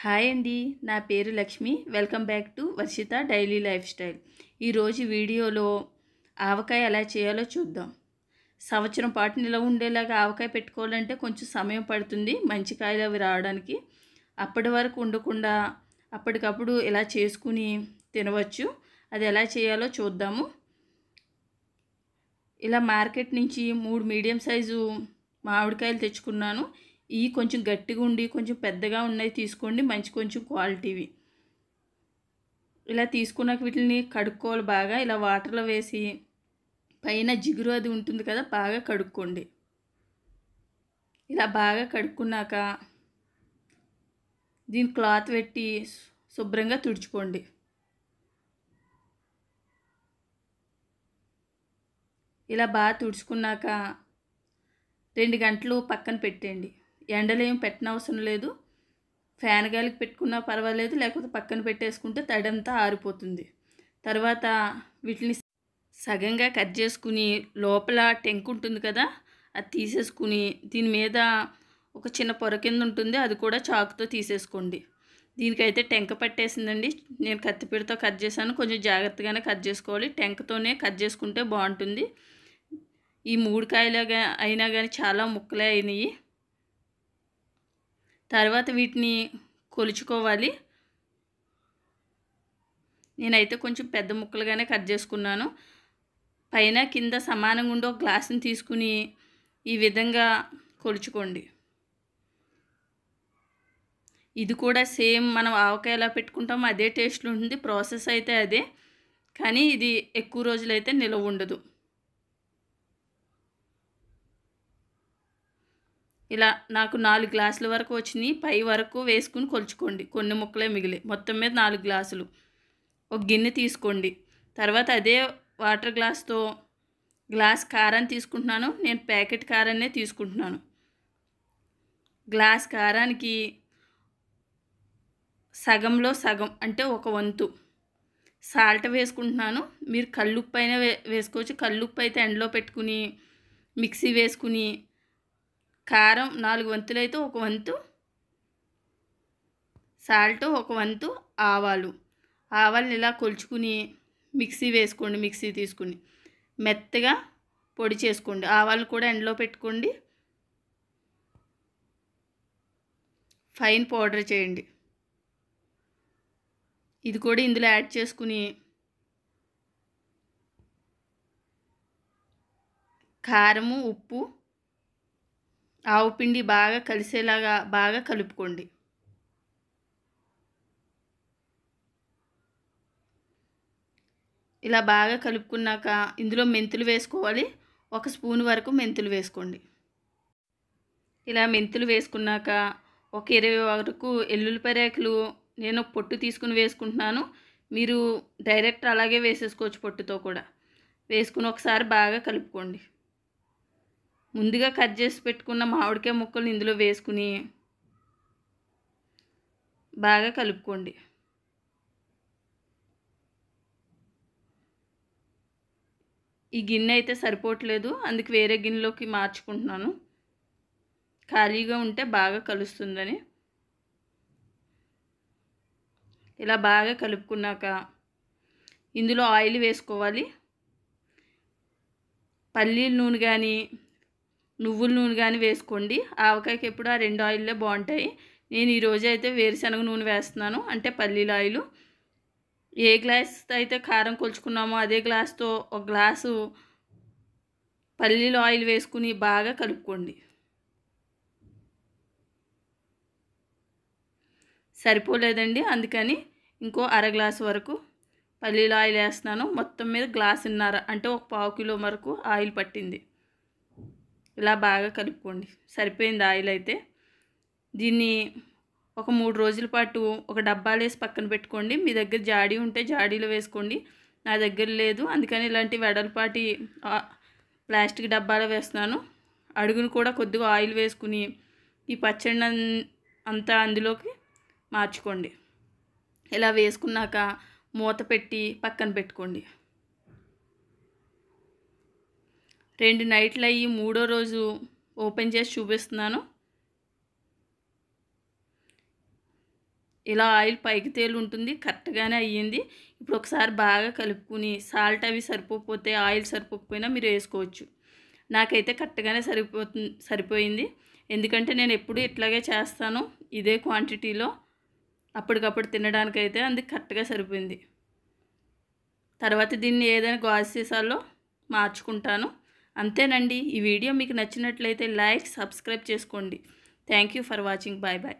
Hi అండి, నా పేరు Lakshmi. Welcome back to Varshita daily life style. ఈరోజు వీడియోలో ఆవకాయ ఎలా చేయాలో చూద్దాం. సంవత్సరం పాటు నిలవ ఉండేలాగా ఆవకాయ పెట్టుకోవాలంటే కొంచెం సమయం పడుతుంది మంచి కాయలు అవి రావడానికి. అప్పటి వరకు ఉండకుండా అప్పటికప్పుడు ఇలా చేసుకుని తినవచ్చు. అది ఎలా చేయాలో చూద్దాము. ఇలా మార్కెట్ నుంచి 3 మీడియం సైజు మామిడికాయలు తెచ్చుకున్నాను. ఇవి కొంచెం గట్టిగా ఉండి కొంచెం పెద్దగా ఉన్నాయి తీసుకోండి, మంచి కొంచెం క్వాలిటీవి. ఇలా తీసుకున్నాక వీటిని కడుక్కోవాలి బాగా. ఇలా వాటర్లో వేసి పైన జిగురు అది ఉంటుంది కదా, బాగా కడుక్కోండి. ఇలా బాగా కడుక్కున్నాక దీని క్లాత్ పెట్టి శుభ్రంగా తుడుచుకోండి. ఇలా బాగా తుడుచుకున్నాక 2 గంటలు పక్కన పెట్టండి. ఎండలో ఏం పెట్టనవసరం లేదు. ఫ్యాన్ గాలికి పెట్టుకున్నా పర్వాలేదు, లేకపోతే పక్కన పెట్టేసుకుంటే తడంతా ఆరిపోతుంది. తర్వాత వీటిని సగంగా కట్ చేసుకుని లోపల టెంక్ ఉంటుంది కదా, అది తీసేసుకుని దీని మీద ఒక చిన్న పొర కింద ఉంటుంది, అది కూడా చాకుతో తీసేసుకోండి. దీనికైతే టెంక పట్టేసిందండి. నేను కత్తిపీటతో కట్ చేశాను. కొంచెం జాగ్రత్తగానే కట్ చేసుకోవాలి. టెంకతోనే కట్ చేసుకుంటే బాగుంటుంది. ఈ 3 కాయలుగా అయినా కానీ చాలా ముక్కలే అయినాయి. తర్వాత వీటిని కొలుచుకోవాలి. నేనైతే కొంచెం పెద్ద ముక్కలుగానే కట్ చేసుకున్నాను. పైన కింద సమానంగా ఉండే ఒక గ్లాసుని తీసుకుని ఈ విధంగా కొలుచుకోండి. ఇది కూడా సేమ్ మనం ఆవకాయ ఎలా పెట్టుకుంటామో అదే టేస్ట్లో ఉంటుంది. ప్రాసెస్ అయితే అదే, కానీ ఇది ఎక్కువ రోజులైతే నిలవ ఉండదు. ఇలా నాకు 4 గ్లాసుల వరకు వచ్చినాయి. పై వరకు వేసుకుని కొలుచుకోండి. కొన్ని ముక్కలే మిగిలి, మొత్తం మీద 4 గ్లాసులు. ఒక గిన్నె తీసుకోండి. తర్వాత అదే వాటర్ గ్లాస్తో గ్లాస్ కారాన్ని తీసుకుంటున్నాను. నేను ప్యాకెట్ కారాన్నే తీసుకుంటున్నాను. గ్లాస్ కారానికి సగంలో సగం అంటే ఒక వంతు సాల్ట్ వేసుకుంటున్నాను. మీరు కల్లుప్పు అయినా వేసుకోవచ్చు. కల్లుప్పు అయితే ఎండలో పెట్టుకుని మిక్సీ వేసుకుని, కారం 4 వంతులు అయితే ఒక వంతు సాల్ట్, ఒక వంతు ఆవాలని ఇలా కొలుచుకుని మిక్సీ వేసుకోండి. మిక్సీ తీసుకుని మెత్తగా పొడి చేసుకోండి. ఆవాలను కూడా ఎండలో పెట్టుకోండి, ఫైన్ పౌడర్ చేయండి. ఇది కూడా ఇందులో యాడ్ చేసుకుని కారము, ఉప్పు, ఆవు పిండి బాగా కలిసేలాగా బాగా కలుపుకోండి. ఇలా బాగా కలుపుకున్నాక ఇందులో మెంతులు వేసుకోవాలి. 1 స్పూన్ వరకు మెంతులు వేసుకోండి. ఇలా మెంతులు వేసుకున్నాక ఒక 20 వరకు ఎల్లుల్లిపాయ రేకులు నేను పొట్టు తీసుకుని వేసుకుంటున్నాను. మీరు డైరెక్ట్ అలాగే వేసేసుకోవచ్చు, పొట్టుతో కూడా వేసుకుని ఒకసారి బాగా కలుపుకోండి. ముందుగా కట్ చేసి పెట్టుకున్న మామిడికాయ ముక్కలు ఇందులో వేసుకుని బాగా కలుపుకోండి. ఈ గిన్నె అయితే సరిపోవట్లేదు, అందుకు వేరే గిన్నెలోకి మార్చుకుంటున్నాను. ఖాళీగా ఉంటే బాగా కలుస్తుందని. ఇలా బాగా కలుపుకున్నాక ఇందులో ఆయిల్ వేసుకోవాలి. పల్లీల నూనె కానీ నువ్వుల నూనె కానీ వేసుకోండి. ఆవకాయకి ఎప్పుడు ఆ 2 ఆయిల్లే బాగుంటాయి. నేను ఈరోజు అయితే వేరుశనగ నూనె వేస్తున్నాను, అంటే పల్లీల ఆయిల్. ఏ గ్లాస్తో అయితే కారం కొలుచుకున్నామో అదే గ్లాస్తో 1 గ్లాసు పల్లీల ఆయిల్ వేసుకుని బాగా కలుపుకోండి. సరిపోలేదండి, అందుకని ఇంకో 1/2 గ్లాసు వరకు పల్లీల ఆయిల్ వేస్తున్నాను. మొత్తం మీద 1.5 గ్లాసు అంటే ఒక 1/4 కిలో వరకు ఆయిల్ పట్టింది. ఇలా బాగా కలుపుకోండి. సరిపోయింది ఆయిల్ అయితే. దీన్ని ఒక 3 రోజుల పాటు ఒక డబ్బాలో వేసి పక్కన పెట్టుకోండి. మీ దగ్గర జాడీ ఉంటే జాడీలో వేసుకోండి. నా దగ్గర లేదు, అందుకని ఇలాంటి వెడల్పాటి ప్లాస్టిక్ డబ్బాలో వేస్తున్నాను. అడుగును కూడా కొద్దిగా ఆయిల్ వేసుకుని ఈ పచ్చడి అంతా అందులోకి మార్చుకోండి. ఇలా వేసుకున్నాక మూత పెట్టి పక్కన పెట్టుకోండి. 2 నైట్లు అయ్యి 3వ రోజు ఓపెన్ చేసి చూపిస్తున్నాను. ఇలా ఆయిల్ పైకి తేలి ఉంటుంది. కరెక్ట్గానే అయ్యింది. ఇప్పుడు ఒకసారి బాగా కలుపుకుని సాల్ట్ అవి సరిపోకపోతే ఆయిల్ సరిపోకపోయినా మీరు వేసుకోవచ్చు. నాకైతే కరెక్ట్గానే సరిపోయింది. ఎందుకంటే నేను ఎప్పుడు ఇట్లాగే చేస్తాను, ఇదే క్వాంటిటీలో అప్పటికప్పుడు తినడానికైతే అందుకు కరెక్ట్గా సరిపోయింది. తర్వాత దీన్ని ఏదైనా గాజు సీసాల్లో మార్చుకుంటాను. అంతేనండి. ఈ వీడియో మీకు నచ్చినట్లయితే లైక్, సబ్స్క్రైబ్ చేసుకోండి. Thank you for watching. Bye bye.